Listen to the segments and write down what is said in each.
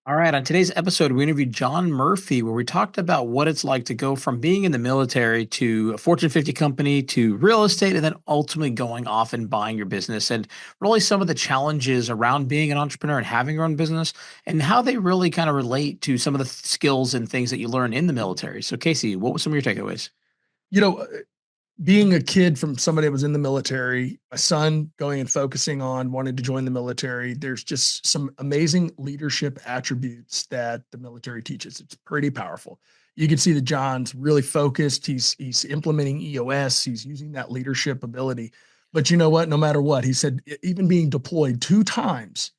All right. On today's episode, we interviewed John Murphy, where we talked about what it's like to go from being in the military to a Fortune 50 company to real estate and then ultimately going off and buying your business and really some of the challenges around being an entrepreneur and having your own business and how they really kind of relate to some of the skills and things that you learn in the military. So, Casey, what were some of your takeaways? You know, being a kid from somebody that was in the military, my son going and focusing on wanting to join the military, there's just some amazing leadership attributes that the military teaches. It's pretty powerful. You can see that John's really focused. He's implementing EOS. He's using that leadership ability. But you know what? No matter what, he said, even being deployed 2 times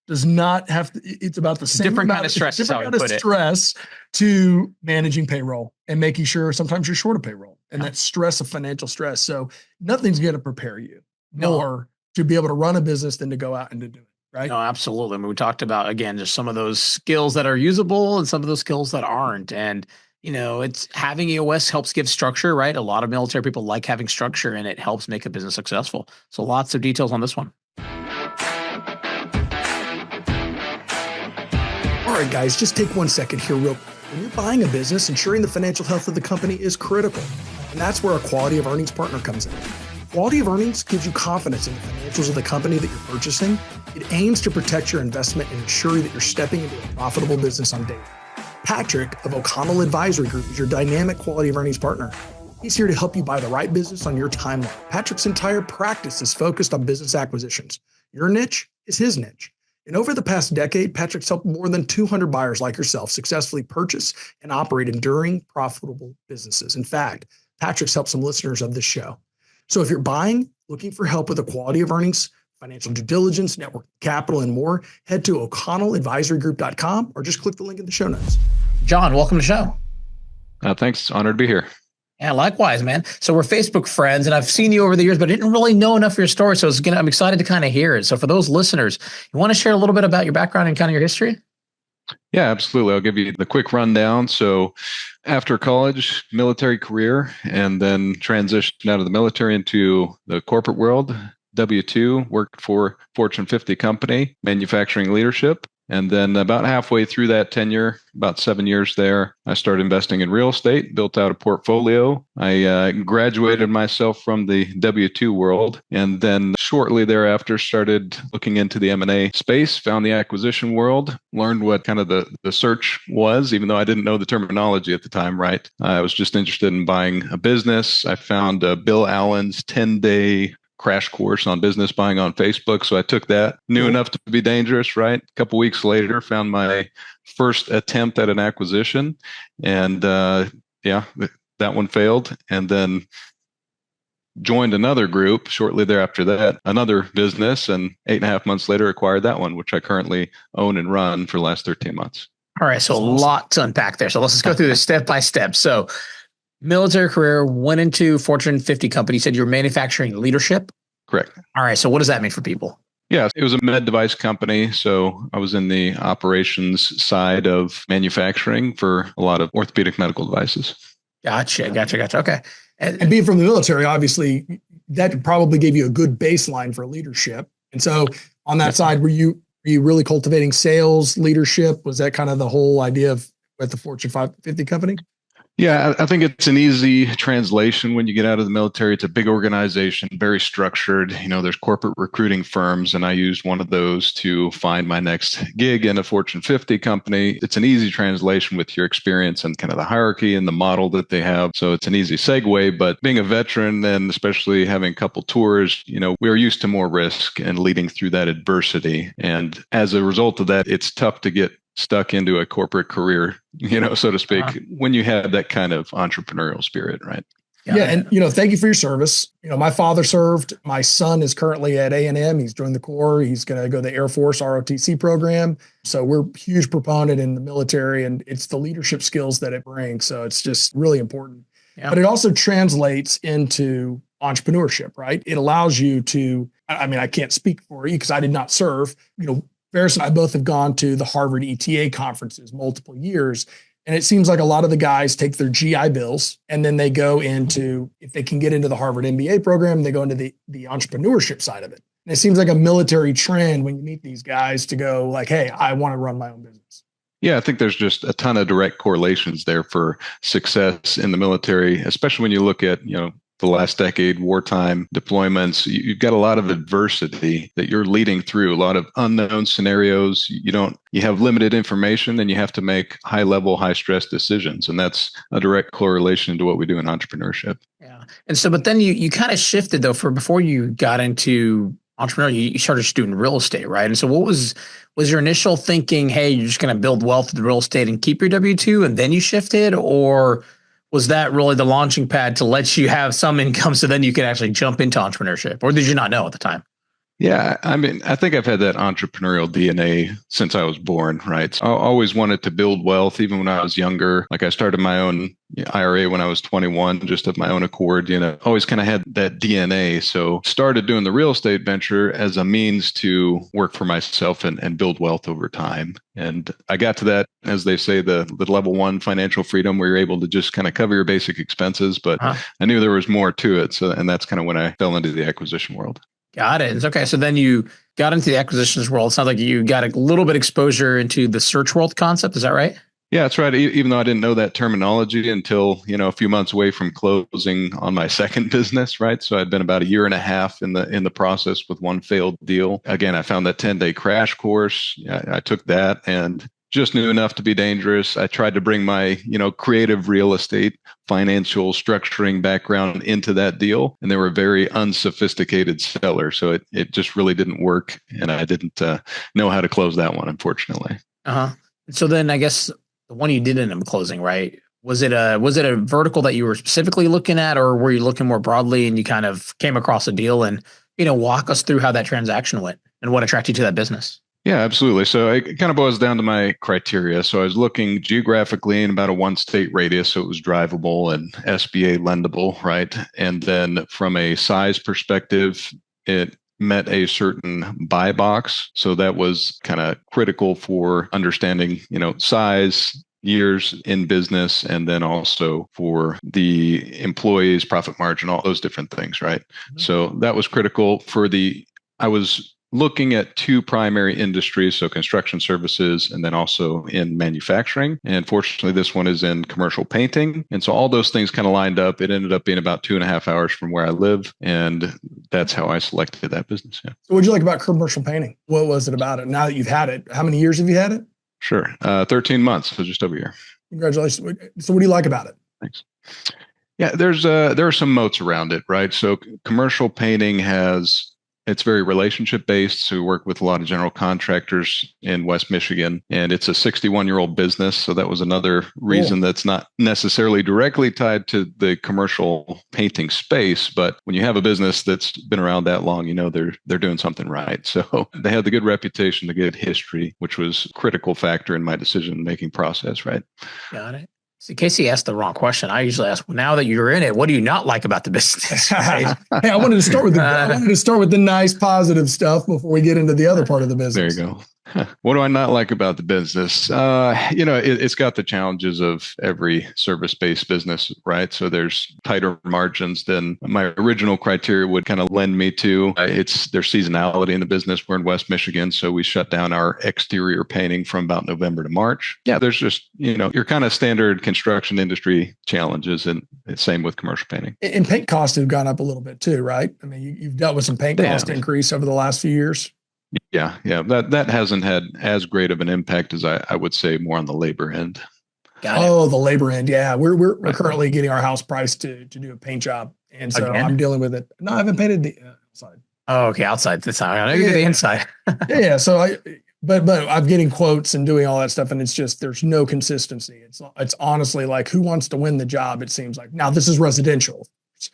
does not have to, it's about the same Different amount kind of stress is how different I kind of put it. stress to managing payroll and making sure sometimes you're short of payroll and that stress of financial stress. So nothing's going to prepare you more to be able to run a business than to go out and to do it. Right. No, absolutely. I mean, we talked about, again, just some of those skills that are usable and some of those skills that aren't. And, it's having EOS helps give structure, right? A lot of military people like having structure and it helps make a business successful. So lots of details on this one. All right, guys, just take 1 second here real quick. When you're buying a business, ensuring the financial health of the company is critical. And that's where a quality of earnings partner comes in. Quality of earnings gives you confidence in the financials of the company that you're purchasing. It aims to protect your investment and ensure that you're stepping into a profitable business on day one. Patrick of O'Connell Advisory Group is your dynamic quality of earnings partner. He's here to help you buy the right business on your timeline. Patrick's entire practice is focused on business acquisitions. Your niche is his niche. And over the past decade, Patrick's helped more than 200 buyers like yourself successfully purchase and operate enduring, profitable businesses. In fact, Patrick's helped some listeners of this show. So if you're buying, looking for help with the quality of earnings, financial due diligence, network capital, and more, head to o'connelladvisorygroup.com or just click the link in the show notes. John, welcome to the show. Thanks. Honored to be here. Yeah, likewise, man. So we're Facebook friends, and I've seen you over the years, but I didn't really know enough of your story. So I'm excited to kind of hear it. So for those listeners, you want to share a little bit about your background and kind of your history? Yeah, absolutely. I'll give you the quick rundown. So after college, military career, and then transitioned out of the military into the corporate world. W-2, worked for Fortune 50 company, manufacturing leadership. And then about halfway through that tenure, about 7 years there, I started investing in real estate, built out a portfolio. I graduated myself from the W-2 world, and then shortly thereafter started looking into the M&A space, found the acquisition world, learned what kind of the search was, even though I didn't know the terminology at the time, right? I was just interested in buying a business. I found Bill Allen's 10-day crash course on business buying on Facebook. So I took that, knew enough to be dangerous, right? A couple weeks later, found my first attempt at an acquisition. And that one failed. And then joined another group shortly thereafter that, another business, and 8.5 months later acquired that one, which I currently own and run for the last 13 months. All right. So a lot to unpack there. So let's just go through this step by step. So military career, went into Fortune 50 company. You said you're manufacturing leadership? Correct. All right. So what does that mean for people? Yeah, it was a med device company. So I was in the operations side of manufacturing for a lot of orthopedic medical devices. Gotcha. Okay. And being from the military, obviously, that probably gave you a good baseline for leadership. And so on that side, were you really cultivating sales, leadership? Was that kind of the whole idea of at the Fortune 50 company? Yeah, I think it's an easy translation when you get out of the military. It's a big organization, very structured. There's corporate recruiting firms, and I used one of those to find my next gig in a Fortune 50 company. It's an easy translation with your experience and kind of the hierarchy and the model that they have. So it's an easy segue. But being a veteran and especially having a couple tours, we are used to more risk and leading through that adversity. And as a result of that, it's tough to get stuck into a corporate career, so to speak, when you have that kind of entrepreneurial spirit, right? Yeah. And, thank you for your service. My father served. My son is currently at A&M. He's joined the Corps. He's going to go to the Air Force ROTC program. So we're huge proponent in the military, and it's the leadership skills that it brings. So it's just really important. Yeah. But it also translates into entrepreneurship, right? It allows you to, I can't speak for you because I did not serve, Feras and I both have gone to the Harvard ETA conferences multiple years. And it seems like a lot of the guys take their GI Bills and then they go into, if they can get into the Harvard MBA program, they go into the entrepreneurship side of it. And it seems like a military trend when you meet these guys to go like, hey, I want to run my own business. Yeah, I think there's just a ton of direct correlations there for success in the military, especially when you look at, the last decade, wartime deployments. You've got a lot of adversity that you're leading through, a lot of unknown scenarios. You have limited information and you have to make high level, high stress decisions. And that's a direct correlation to what we do in entrepreneurship. Yeah. And so, but then you kind of shifted though, for before you got into entrepreneur, you started just doing real estate, right? And so what was your initial thinking, hey, you're just going to build wealth with real estate and keep your W-2 and then you shifted? Or was that really the launching pad to let you have some income so then you could actually jump into entrepreneurship? Or did you not know at the time? Yeah, I mean, I think I've had that entrepreneurial DNA since I was born, right? So I always wanted to build wealth, even when I was younger. Like I started my own IRA when I was 21, just of my own accord, always kind of had that DNA. So started doing the real estate venture as a means to work for myself and build wealth over time. And I got to that, as they say, the level 1 financial freedom where you're able to just kind of cover your basic expenses. But I knew there was more to it. And that's kind of when I fell into the acquisition world. Got it. Okay. So then you got into the acquisitions world. It sounds like you got a little bit exposure into the search world concept. Is that right? Yeah, that's right. Even though I didn't know that terminology until, a few months away from closing on my second business, right? So I'd been about a year and a half in the process with one failed deal. Again, I found that 10-day crash course. I took that and just knew enough to be dangerous. I tried to bring my, creative real estate, financial structuring background into that deal. And they were a very unsophisticated seller. So it just really didn't work. And I didn't know how to close that one, unfortunately. So then I guess the one you did end up closing, right? Was it a vertical that you were specifically looking at, or were you looking more broadly and you kind of came across a deal? And, walk us through how that transaction went and what attracted you to that business. Yeah, absolutely. So it kind of boils down to my criteria. So I was looking geographically in about a 1-state radius, so it was drivable and SBA lendable, right? And then from a size perspective, it met a certain buy box. So that was kind of critical for understanding, size, years in business, and then also for the employees, profit margin, all those different things, right? Mm-hmm. So that was critical I was looking at 2 primary industries, so construction services and then also in manufacturing. And fortunately, this one is in commercial painting. And so all those things kind of lined up. It ended up being about 2.5 hours from where I live. And that's how I selected that business. Yeah. So what did you like about commercial painting? What was it about it? Now that you've had it, how many years have you had it? Sure. 13 months, so just over a year. Congratulations. So what do you like about it? Thanks. Yeah, there are some moats around it, right? So commercial painting it's very relationship based. So we work with a lot of general contractors in West Michigan, and it's a 61-year-old business. So that was another reason that's not necessarily directly tied to the commercial painting space. But when you have a business that's been around that long, they're doing something right. So they had the good reputation, the good history, which was a critical factor in my decision-making process, right? Got it. So Casey asked the wrong question. I usually ask, well, now that you're in it, what do you not like about the business? Hey, I wanted to start with the nice, positive stuff before we get into the other part of the business. There you go. What do I not like about the business? It's got the challenges of every service-based business, right? So there's tighter margins than my original criteria would kind of lend me to. There's seasonality in the business. We're in West Michigan, so we shut down our exterior painting from about November to March. Yeah, there's just, your kind of standard construction industry challenges, and same with commercial painting. And paint costs have gone up a little bit too, right? I mean, you've dealt with some paint cost increase over the last few years. Yeah. That hasn't had as great of an impact as I would say more on the labor end. The labor end. Yeah. We're currently getting our house priced to do a paint job. And so I'm dealing with it. No, I haven't painted the outside. Oh, okay. Outside this time. I know you do the inside. Yeah. So but I'm getting quotes and doing all that stuff. And it's just, there's no consistency. It's honestly like, who wants to win the job? It seems like. Now this is residential.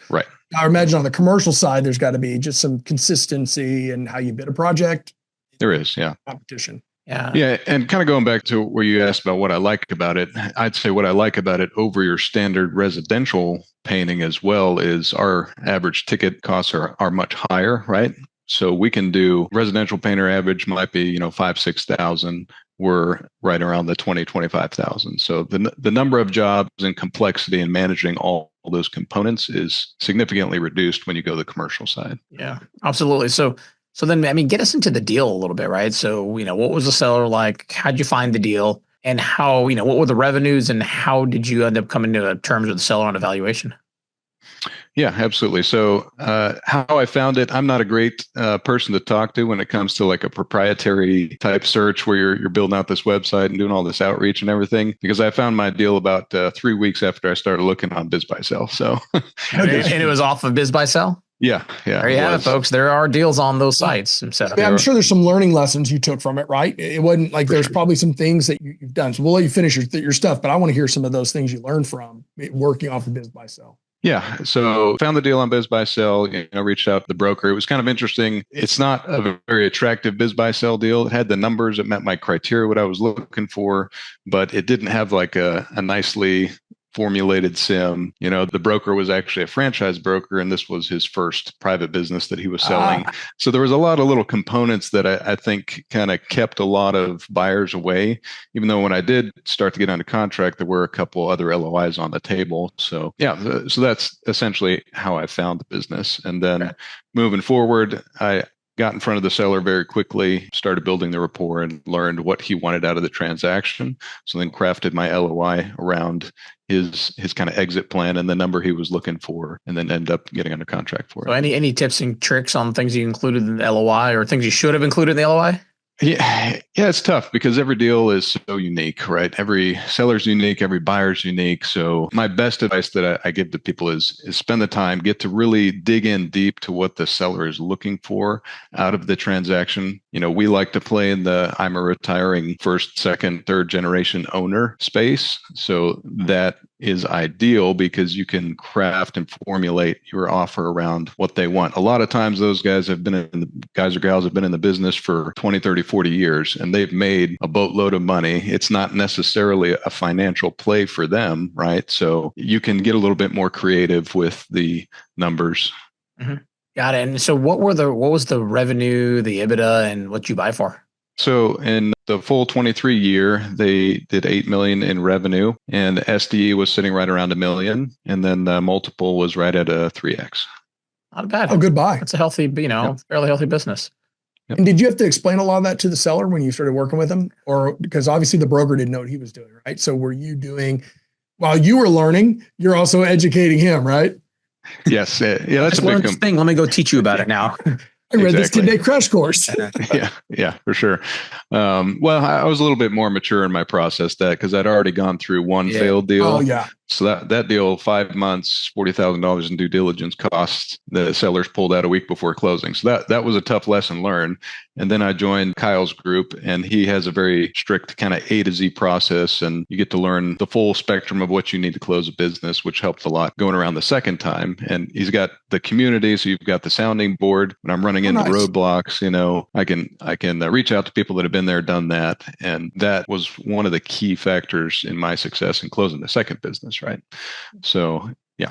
Right. I imagine on the commercial side, there's got to be just some consistency in how you bid a project. There is, yeah. Competition. Yeah. Yeah. And kind of going back to where you asked about what I like about it, I'd say what I like about it over your standard residential painting as well is our average ticket costs are much higher, right? So we can do residential painter average might be, 5,000-6,000. We're right around the 20,000-25,000. So the number of jobs and complexity in managing all those components is significantly reduced when you go the commercial side. Yeah, absolutely. So So then, I mean, get us into the deal a little bit, right? So, what was the seller like? How'd you find the deal? And how, what were the revenues and how did you end up coming to terms with the seller on evaluation? Yeah, absolutely. So, how I found it, I'm not a great person to talk to when it comes to like a proprietary type search where you're building out this website and doing all this outreach and everything. Because I found my deal about 3 weeks after I started looking on BizBuySell. So, and it was off of BizBuySell. Yeah. There you have it, folks. There are deals on those sites. So I'm sure there's some learning lessons you took from it, right? It wasn't like there's probably some things that you've done. So we'll let you finish your stuff, but I want to hear some of those things you learned from working off of BizBuySell. Yeah. So found the deal on BizBuySell, reached out to the broker. It was kind of interesting. It's not a very attractive BizBuySell deal. It had the numbers. It met my criteria, what I was looking for, but it didn't have like a nicely formulated sim. The broker was actually a franchise broker, and this was his first private business that he was selling. So there was a lot of little components that I think kind of kept a lot of buyers away, even though when I did start to get under contract, there were a couple other LOIs on the table. So yeah, so that's essentially how I found the business. And then moving forward, I got in front of the seller very quickly, started building the rapport and learned what he wanted out of the transaction. So then crafted my LOI around his kind of exit plan and the number he was looking for, and then end up getting under contract for it. So any tips and tricks on things you included in the LOI or things you should have included in the LOI? Yeah, it's tough because every deal is so unique, right? Every seller's unique, every buyer's unique. So my best advice that I give to people is spend the time, get to really dig in deep to what the seller is looking for out of the transaction. We like to play in the I'm a retiring first, second, third generation owner space. So that is ideal because you can craft and formulate your offer around what they want. A lot of times those guys or gals have been in the business for 20, 30, 40 years, and they've made a boatload of money. It's not necessarily a financial play for them, right? So you can get a little bit more creative with the numbers. Mm-hmm. Got it. And so what was the revenue, the EBITDA, and what you buy for? So in the full 23 year, they did 8 million in revenue, and SDE was sitting right around $1 million, and then the multiple was right at a 3x. Not bad. Oh, good buy. That's a healthy, fairly healthy business. Yep. And did you have to explain a lot of that to the seller when you started working with him, or because obviously the broker didn't know what he was doing, right? So were you doing while you were learning, you're also educating him, right? Yes. Yeah, that's a big thing. Let me go teach you about it now. I read this 10-day crash course. Yeah, for sure. Well, I was a little bit more mature in my process because I'd already gone through one failed deal. Oh, yeah. So that deal, 5 months, $40,000 in due diligence costs, the sellers pulled out a week before closing. So that was a tough lesson learned. And then I joined Kyle's group, and he has a very strict kind of A to Z process, and you get to learn the full spectrum of what you need to close a business, which helped a lot going around the second time. And he's got the community, so you've got the sounding board. When I'm running into roadblocks, I can reach out to people that have been there, done that, and that was one of the key factors in my success in closing the second business. Right. So, yeah.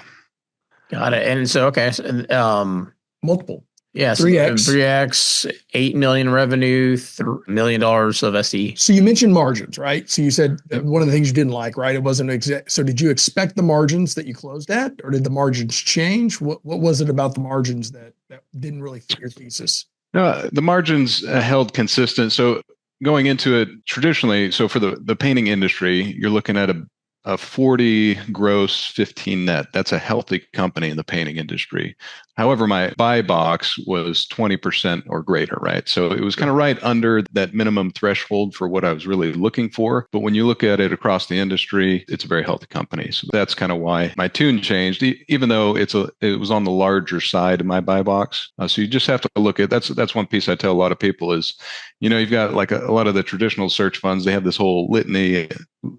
Got it. And so, okay. So, multiple. Yeah. 3X, 8 million revenue, $1 million of SE. So you mentioned margins, right? So you said one of the things you didn't like, right? It wasn't so did you expect the margins that you closed at, or did the margins change? What was it about the margins that didn't really fit your thesis? No, the margins held consistent. So going into it traditionally, so for the painting industry, you're looking at a 40 gross, 15 net. That's a healthy company in the painting industry. However, my buy box was 20% or greater, right? So it was kind of right under that minimum threshold for what I was really looking for. But when you look at it across the industry, it's a very healthy company. So that's kind of why my tune changed, even though it was on the larger side of my buy box. So you just have to look at, that's one piece I tell a lot of people is, you've got like a lot of the traditional search funds, they have this whole litany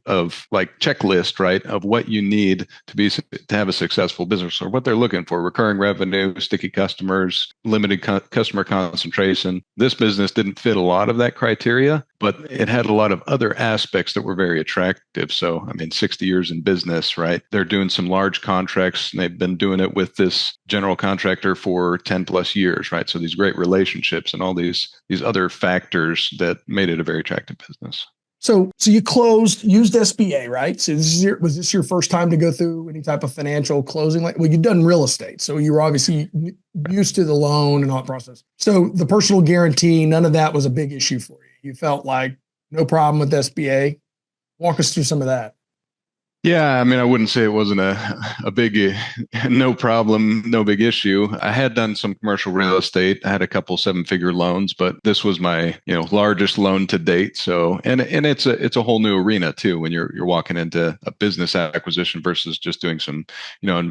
of like checklist, right, of what you need to have a successful business, or what they're looking for: recurring revenue, sticky customers, limited customer concentration. This business didn't fit a lot of that criteria, but it had a lot of other aspects that were very attractive. So, 60 years in business, right? They're doing some large contracts, and they've been doing it with this general contractor for 10 plus years, right? So these great relationships and all these other factors that made it a very attractive business. So you used SBA, right? So was this your first time to go through any type of financial closing? Well, you've done real estate, so you were obviously used to the loan and all that process. So the personal guarantee, none of that was a big issue for you. You felt like no problem with SBA. Walk us through some of that. Yeah, I mean, I wouldn't say it wasn't a big, no problem, no big issue. I had done some commercial real estate. I had a couple 7-figure loans, but this was my, largest loan to date. So, and it's a whole new arena too when you're walking into a business acquisition versus just doing some,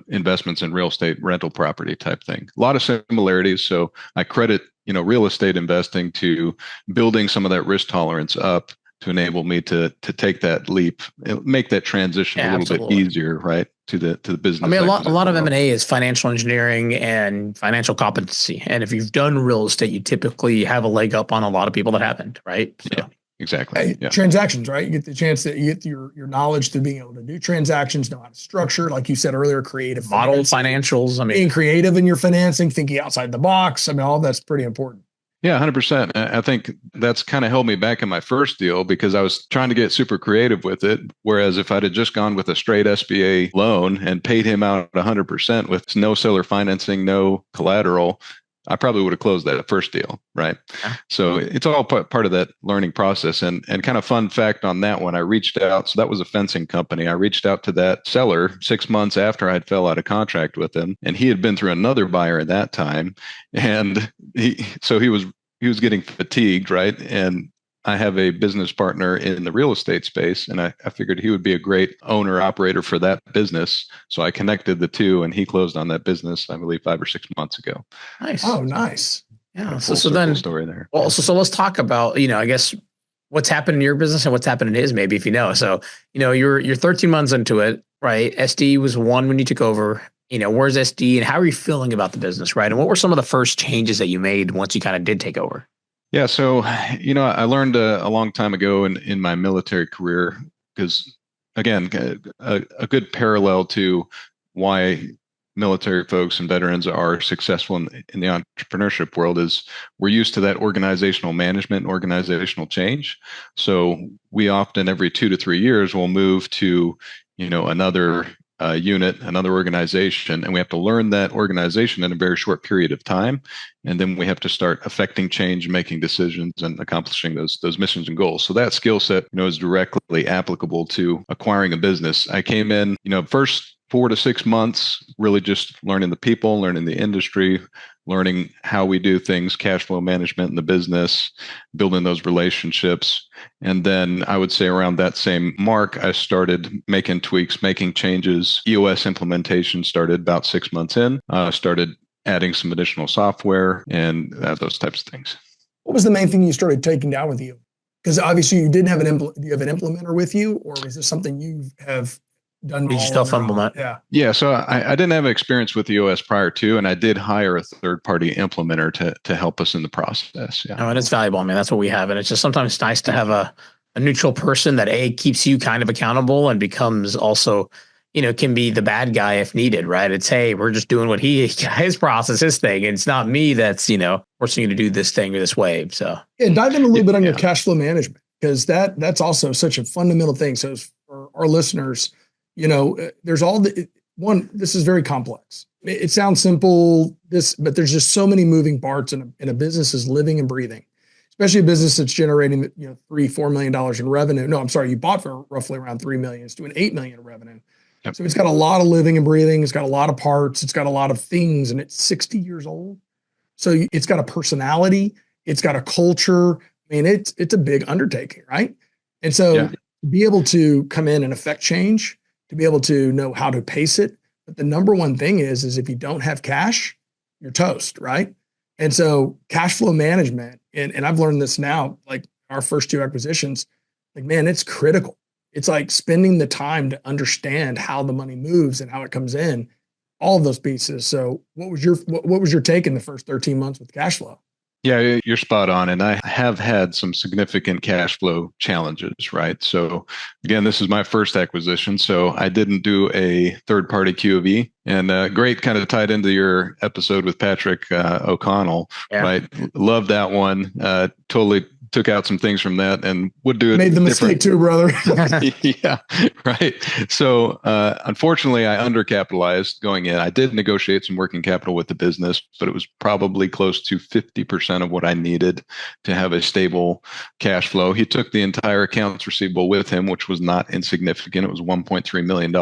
investments in real estate rental property type thing. A lot of similarities. So I credit, real estate investing to building some of that risk tolerance up to enable me to take that leap, make that transition a little bit easier, right, to the business. I mean, a lot of M&A is financial engineering and financial competency, and if you've done real estate, you typically have a leg up on a lot of people that haven't, right? So. Yeah, exactly. Yeah. Transactions, right? You get the chance that you get your knowledge through being able to do transactions, know how to structure, like you said earlier, creative model financials. I mean, being creative in your financing, thinking outside the box. I mean, all that's pretty important. Yeah, 100%. I think that's kind of held me back in my first deal because I was trying to get super creative with it. Whereas if I'd have just gone with a straight SBA loan and paid him out 100% with no seller financing, no collateral, I probably would have closed that first deal, right? Yeah. So it's all part of that learning process. And kind of fun fact on that one, I reached out. So that was a fencing company. I reached out to that seller 6 months after I'd fell out of contract with him. And he had been through another buyer at that time. And he was getting fatigued, right? And I have a business partner in the real estate space, and I figured he would be a great owner operator for that business. So I connected the two, and he closed on that business, I believe, 5 or 6 months ago. Nice. Oh, nice. Yeah. So then, story there. Well, so let's talk about, I guess what's happened in your business and what's happened in his, maybe if you know. So, you're 13 months into it, right? SD was 1 when you took over. Where's SD and how are you feeling about the business, right? And what were some of the first changes that you made once you kind of did take over? Yeah, so, I learned a long time ago in my military career, because, again, a good parallel to why military folks and veterans are successful in the entrepreneurship world is we're used to that organizational management, organizational change. So we often, every 2 to 3 years, will move to, another unit, another organization, and we have to learn that organization in a very short period of time. And then we have to start affecting change, making decisions, and accomplishing those missions and goals. So that skill set, is directly applicable to acquiring a business. I came in, first 4 to 6 months, really just learning the people, learning the industry, learning how we do things, cash flow management in the business, building those relationships. And then I would say around that same mark, I started making tweaks, making changes. EOS implementation started about 6 months in, started adding some additional software and those types of things. What was the main thing you started taking down with you? Because obviously you didn't have do you have an implementer with you, or was this something you have done? Did you self-implement? Yeah. So I didn't have experience with EOS prior to, and I did hire a third-party implementer to help us in the process. Yeah. Oh, and it's valuable. I mean, that's what we have. And it's just sometimes nice to have a neutral person that keeps you kind of accountable and becomes also, can be the bad guy if needed, right? It's, hey, we're just doing what his process, his thing. And it's not me that's, forcing you to do this thing or this way. So dive in a little bit on your cash flow management, because that's also such a fundamental thing. So for our listeners, there's this is very complex. It sounds simple, but there's just so many moving parts in a business is living and breathing, especially a business that's generating, $3-4 million in revenue. No, I'm sorry. You bought for roughly around 3 million. It's doing 8 million in revenue. Yep. So it's got a lot of living and breathing. It's got a lot of parts. It's got a lot of things, and it's 60 years old. So it's got a personality. It's got a culture. I mean, it's a big undertaking, right? And so to be able to come in and affect change, to be able to know how to pace it. But the number one thing is if you don't have cash, you're toast, right? And so cash flow management, and I've learned this now, like our first 2 acquisitions, like, man, it's critical. It's like spending the time to understand how the money moves and how it comes in, all of those pieces. So what was your take in the first 13 months with cash flow? Yeah, you're spot on. And I have had some significant cash flow challenges, right? So again, this is my first acquisition. So I didn't do a third-party QOV. And great, kind of tied into your episode with Patrick O'Connell, right? Love that one. Totally took out some things from that and would do it. Made the mistake too, brother. Yeah, right. So unfortunately, I undercapitalized going in. I did negotiate some working capital with the business, but it was probably close to 50% of what I needed to have a stable cash flow. He took the entire accounts receivable with him, which was not insignificant. It was $1.3 million.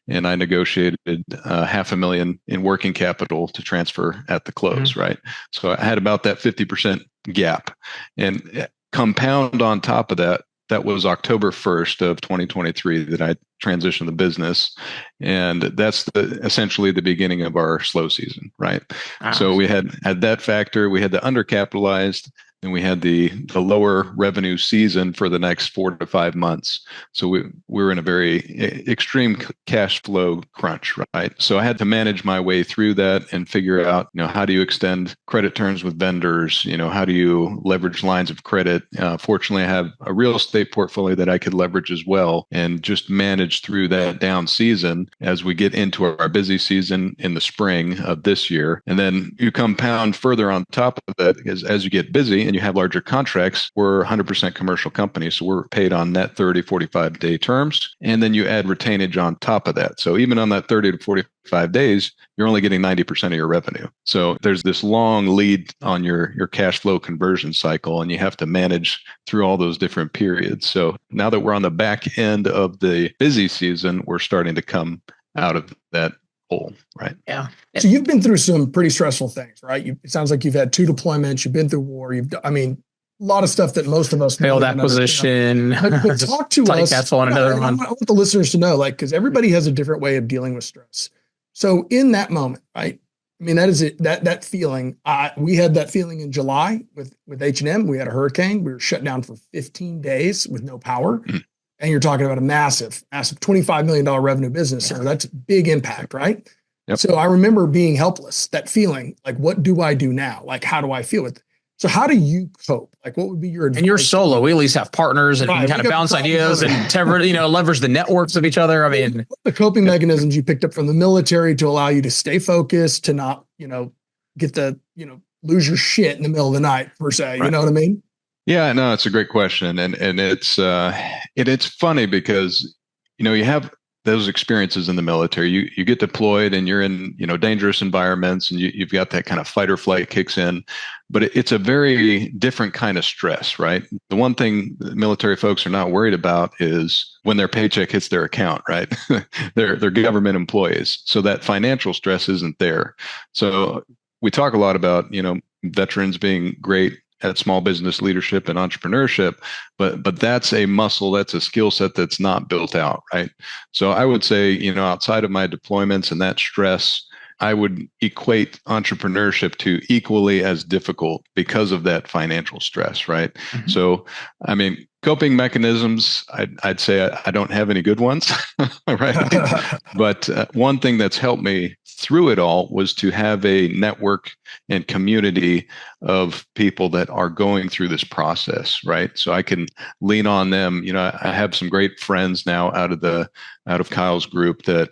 And I negotiated $500,000 in working capital to transfer at the close, right? So I had about that 50% gap. And compound on top of that, that was October 1st of 2023 that I transitioned the business. And that's essentially the beginning of our slow season, right? So we had that factor. We had the undercapitalized, and we had the lower revenue season for the next 4 to 5 months. So we were in a very extreme cash flow crunch, right? So I had to manage my way through that and figure out, how do you extend credit terms with vendors? How do you leverage lines of credit? Fortunately, I have a real estate portfolio that I could leverage as well, and just manage through that down season as we get into our busy season in the spring of this year. And then you compound further on top of that as you get busy and you have larger contracts. We're 100% commercial company, so we're paid on net 30, 45-day terms. And then you add retainage on top of that. So even on that 30 to 45 days, you're only getting 90% of your revenue. So there's this long lead on your cash flow conversion cycle, and you have to manage through all those different periods. So now that we're on the back end of the busy season, we're starting to come out of that hole, right? Yeah. So you've been through some pretty stressful things, right? It sounds like you've had 2 deployments, you've been through war, a lot of stuff that most of us failed acquisition. But talk to us. That's on another one. I want the listeners to know, because everybody has a different way of dealing with stress. So in that moment, right? That is it. That feeling. We had that feeling in July with H&M. We had a hurricane. We were shut down for 15 days with no power. And you're talking about a massive $25 million revenue business. So that's big impact, right? Yep. So I remember being helpless, that feeling, what do I do now? How do I feel with it? So how do you cope? What would be your advice? And you're solo. We at least have partners and kind of bounce ideas and leverage the networks of each other. What the coping mechanisms you picked up from the military to allow you to stay focused, to not, lose your shit in the middle of the night, per se. Right. You know what I mean? Yeah, no, it's a great question. And it's funny because, you have those experiences in the military. You get deployed and you're in, dangerous environments, and you've got that kind of fight or flight kicks in, but it's a very different kind of stress, right? The one thing the military folks are not worried about is when their paycheck hits their account, right? They're government employees. So that financial stress isn't there. So we talk a lot about, veterans being great at small business leadership and entrepreneurship, but that's a muscle, that's a skill set that's not built out, right? So I would say, outside of my deployments and that stress, I would equate entrepreneurship to equally as difficult because of that financial stress, right? Mm-hmm. So, coping mechanisms, I'd say I don't have any good ones, right? But one thing that's helped me through it all was to have a network and community of people that are going through this process, right? So I can lean on them. I have some great friends now out of Kyle's group that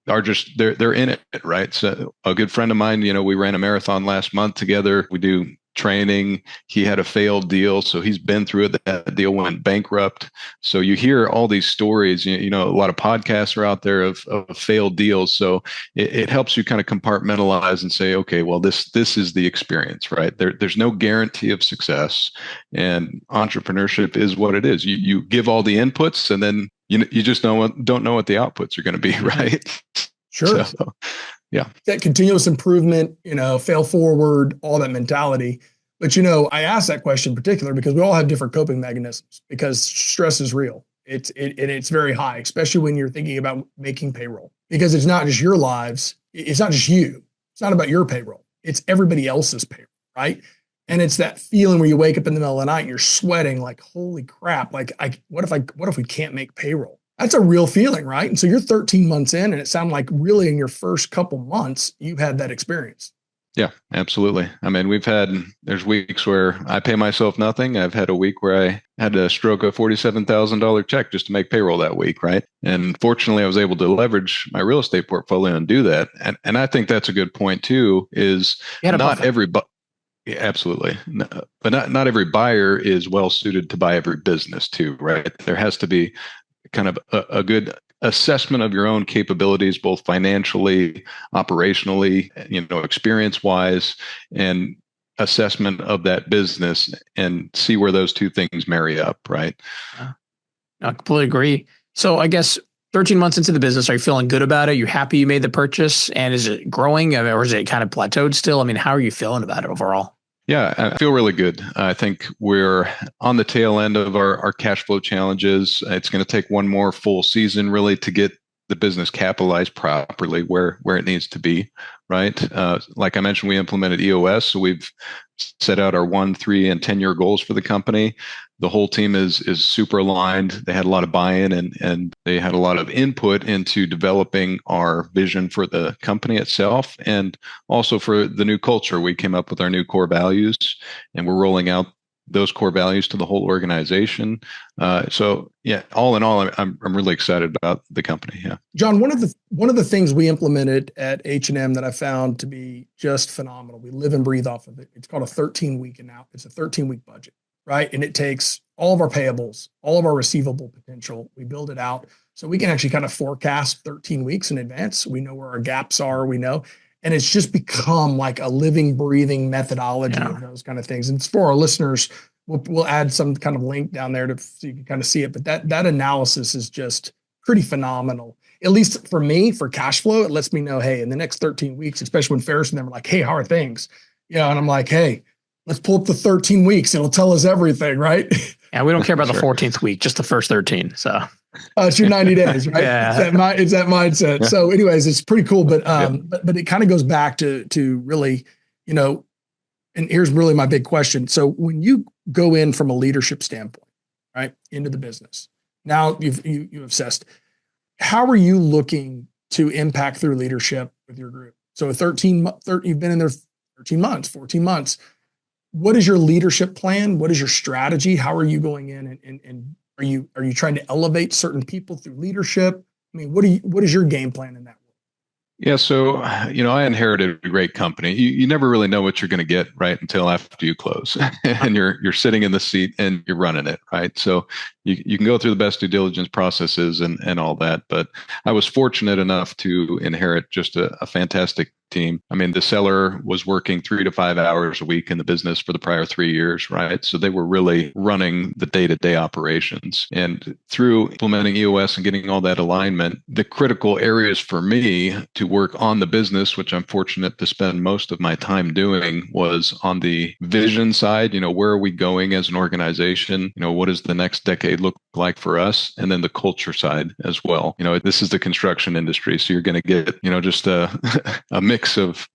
are just they're in it, right? So a good friend of mine, we ran a marathon last month together. We do training. He had a failed deal, so he's been through it. That deal went bankrupt. So you hear all these stories. A lot of podcasts are out there of failed deals. So it helps you kind of compartmentalize and say, okay, well, this is the experience, right? There's no guarantee of success, and entrepreneurship is what it is. You give all the inputs, and then you just don't know what the outputs are going to be, right? Sure. So, yeah. That continuous improvement, fail forward, all that mentality. But, I asked that question in particular because we all have different coping mechanisms, because stress is real. It's very high, especially when you're thinking about making payroll, because it's not just your lives. It's not just you. It's not about your payroll. It's everybody else's payroll, right? And it's that feeling where you wake up in the middle of the night and you're sweating like, holy crap. What if we can't make payroll? That's a real feeling, right? And so you're 13 months in, and it sounded like really in your first couple months, you've had that experience. Yeah, absolutely. There's weeks where I pay myself nothing. I've had a week where I had to stroke a $47,000 check just to make payroll that week, right? And fortunately, I was able to leverage my real estate portfolio and do that. And I think that's a good point too, is not everybody. Yeah, absolutely. But not every buyer is well suited to buy every business too, right? There has to be kind of a good assessment of your own capabilities, both financially, operationally, experience wise, and assessment of that business and see where those two things marry up, right? Yeah, I completely agree. So I guess 13 months into the business, are you feeling good about it? You happy you made the purchase? And is it growing, or is it kind of plateaued still? I mean, how are you feeling about it overall? Yeah, I feel really good. I think we're on the tail end of our cash flow challenges. It's going to take one more full season really to get the business capitalized properly where it needs to be, right? Like I mentioned, we implemented EOS, so we've set out our 1, 3, and 10-year goals for the company. The whole team is super aligned. They had a lot of buy-in and they had a lot of input into developing our vision for the company itself and also for the new culture. We came up with our new core values and we're rolling out those core values to the whole organization. So yeah, all in all, I'm really excited about the company. Yeah, John, one of the things we implemented at H&M that I found to be just phenomenal. We live and breathe off of it. It's called a 13-week and now it's a 13-week budget, right? And it takes all of our payables, all of our receivable potential. We build it out so we can actually kind of forecast 13 weeks in advance. We know where our gaps are. We know. And it's just become like a living, breathing methodology of those kind of things. And it's for our listeners, we'll add some kind of link down there so you can kind of see it. But that analysis is just pretty phenomenal. At least for me, for cash flow, it lets me know, hey, in the next 13 weeks, especially when Feras and them are like, hey, how are things? And I'm like, hey, let's pull up the 13 weeks. It'll tell us everything, right? Yeah, we don't care about the 14th week, just the first 13. So it's your 90 days, right? Yeah. It's that mindset. Yeah. So anyways, it's pretty cool. But it kind of goes back to really, and here's really my big question. So when you go in from a leadership standpoint, right, into the business, now you've assessed, how are you looking to impact through leadership with your group? So you've been in there 13 months, 14 months. What is your leadership plan? What is your strategy? How are you going in and are you trying to elevate certain people through leadership? I mean, what is your game plan in that? Yeah, so I inherited a great company. You never really know what you're going to get right until after you close, and you're sitting in the seat and you're running it, right? So you can go through the best due diligence processes and all that, but I was fortunate enough to inherit just a fantastic team. I mean, the seller was working 3 to 5 hours a week in the business for the prior 3 years, right? So they were really running the day-to-day operations. And through implementing EOS and getting all that alignment, the critical areas for me to work on the business, which I'm fortunate to spend most of my time doing, was on the vision side. Where are we going as an organization? What does the next decade look like for us? And then the culture side as well. This is the construction industry, so you're going to get, just a mix of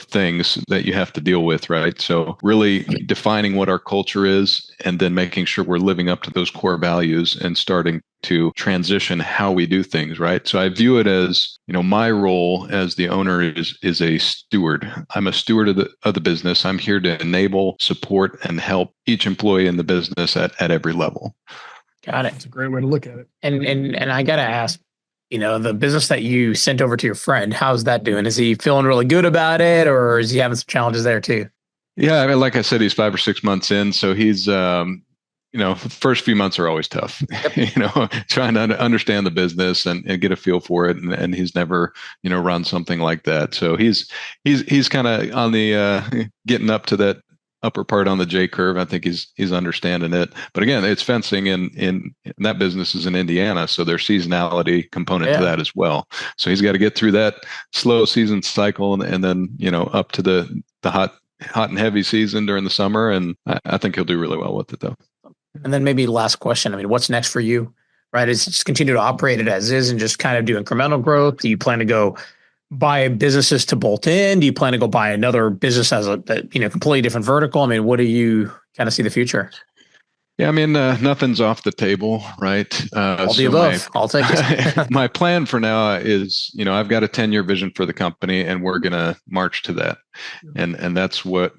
things that you have to deal with, right? So really defining what our culture is and then making sure we're living up to those core values and starting to transition how we do things, right? So I view it as, my role as the owner is a steward. I'm a steward of the business. I'm here to enable, support, and help each employee in the business at every level. Got it. That's a great way to look at it. And I got to ask, the business that you sent over to your friend, how's that doing? Is he feeling really good about it, or is he having some challenges there too? Yeah, I mean, like I said, he's 5 or 6 months in, so he's, the first few months are always tough. Yep. Trying to understand the business and get a feel for it, and he's never, run something like that. So he's kind of on the getting up to that upper part on the J curve. I think he's understanding it. But again, it's fencing in that business is in Indiana, so there's seasonality component to that as well. So he's got to get through that slow season cycle and then up to the hot and heavy season during the summer. And I think he'll do really well with it though. And then maybe last question. I mean, what's next for you? Right? Is just continue to operate it as is and just kind of do incremental growth? Do you plan to go buy businesses to bolt in? Do you plan to go buy another business as a completely different vertical? I mean, what do you kind of see the future? Yeah, I mean, nothing's off the table, right? All the above. I'll take it. My plan for now is, I've got a 10-year vision for the company, and we're going to march to that. And that's what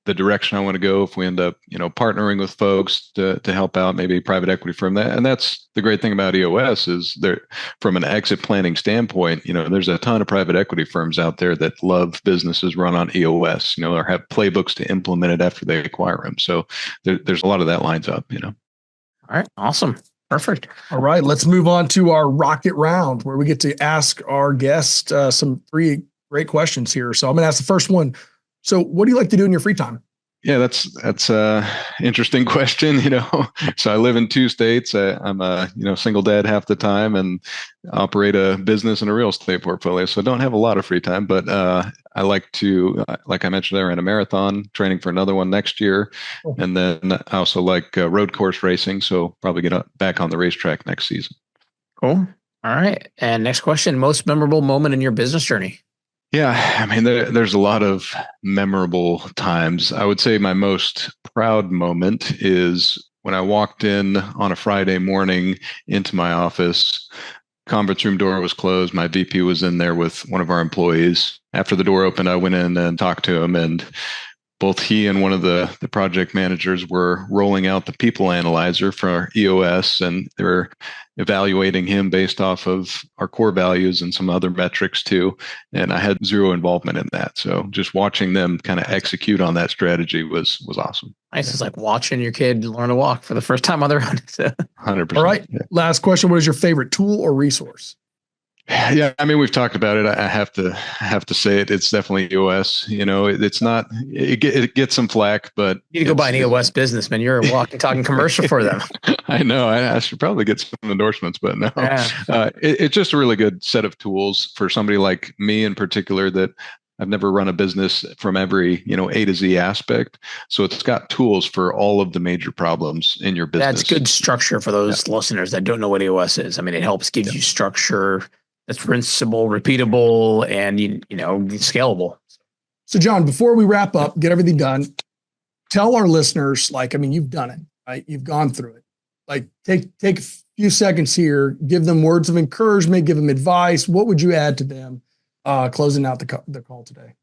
the direction I want to go. If we end up, partnering with folks to help out, maybe private equity firm, and that's the great thing about EOS is there, from an exit planning standpoint, there's a ton of private equity firms out there that love businesses run on EOS, or have playbooks to implement it after they acquire them. So there's a lot of that lines up, All right. Awesome. Perfect. All right. Let's move on to our rocket round where we get to ask our guest some 3 great questions here. So I'm going to ask the first one. So what do you like to do in your free time? Yeah, that's a interesting question. So I live in 2 states. I'm a single dad half the time and operate a business and a real estate portfolio. So I don't have a lot of free time, but I like to, like I mentioned, I ran a marathon, training for another one next year, and then I also like road course racing. So probably get back on the racetrack next season. Cool. All right. And next question: most memorable moment in your business journey? Yeah, I mean, there's a lot of memorable times. I would say my most proud moment is when I walked in on a Friday morning into my office. Conference room door was closed. My VP was in there with one of our employees. After the door opened, I went in and talked to him, and both he and one of the project managers were rolling out the people analyzer for EOS, and they were evaluating him based off of our core values and some other metrics too. And I had zero involvement in that. So just watching them kind of execute on that strategy was awesome. Nice. It's like watching your kid learn to walk for the first time on their own. 100%. All right. Yeah. Last question. What is your favorite tool or resource? Yeah, I mean, we've talked about it. I have to say it. It's definitely EOS. It's not. It gets some flack, but you need to go buy an EOS business, man. You're a walking, talking commercial for them. I know. I should probably get some endorsements, but no. Yeah. It's just a really good set of tools for somebody like me in particular that I've never run a business from every, A to Z aspect. So it's got tools for all of the major problems in your business. That's good structure for those listeners that don't know what EOS is. I mean, it helps give you structure that's rinsable, repeatable, and scalable. So, John, before we wrap up, get everything done, tell our listeners, you've done it, right? You've gone through it. Take a few seconds here, give them words of encouragement, give them advice. What would you add to them closing out the call today?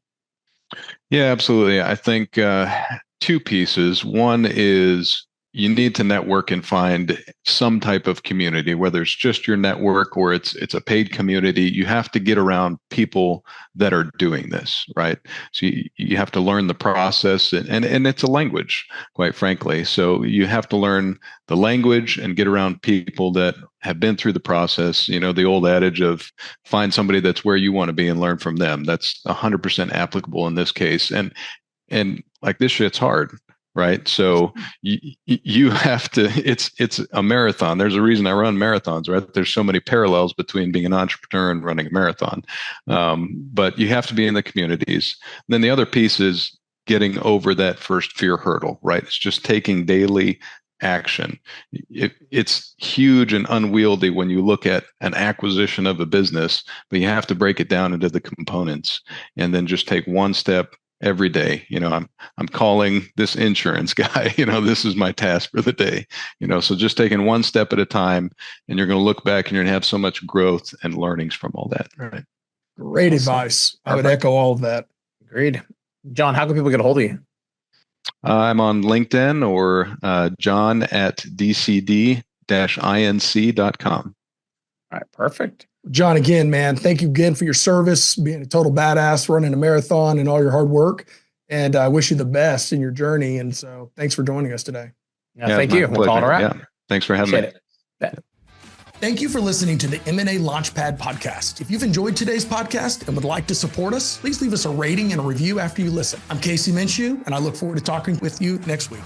Yeah, absolutely. I think 2 pieces. One is you need to network and find some type of community, whether it's just your network or it's a paid community. You have to get around people that are doing this, right? So you have to learn the process, and it's a language, quite frankly. So you have to learn the language and get around people that have been through the process. The old adage of find somebody that's where you want to be and learn from them. That's 100% applicable in this case. And like, this shit's hard. Right. So you have to, it's a marathon. There's a reason I run marathons, right? There's so many parallels between being an entrepreneur and running a marathon. But you have to be in the communities. And then the other piece is getting over that first fear hurdle, right? It's just taking daily action. It's huge and unwieldy when you look at an acquisition of a business, but you have to break it down into the components and then just take one step every day. I'm calling this insurance guy, this is my task for the day, so just taking one step at a time, and you're going to look back and you're going to have so much growth and learnings from all that. Right. Great advice. I would echo all of that. Agreed. John, how can people get a hold of you? I'm on LinkedIn or John at dcd-inc.com. All right. Perfect. John, again, man, thank you again for your service, being a total badass, running a marathon, and all your hard work. And I wish you the best in your journey. And so thanks for joining us today. Thank you. We'll call it a wrap. Yeah. Thanks for having me. Thank you for listening to the M&A Launchpad Podcast. If you've enjoyed today's podcast and would like to support us, please leave us a rating and a review after you listen. I'm Casey Minshew, and I look forward to talking with you next week.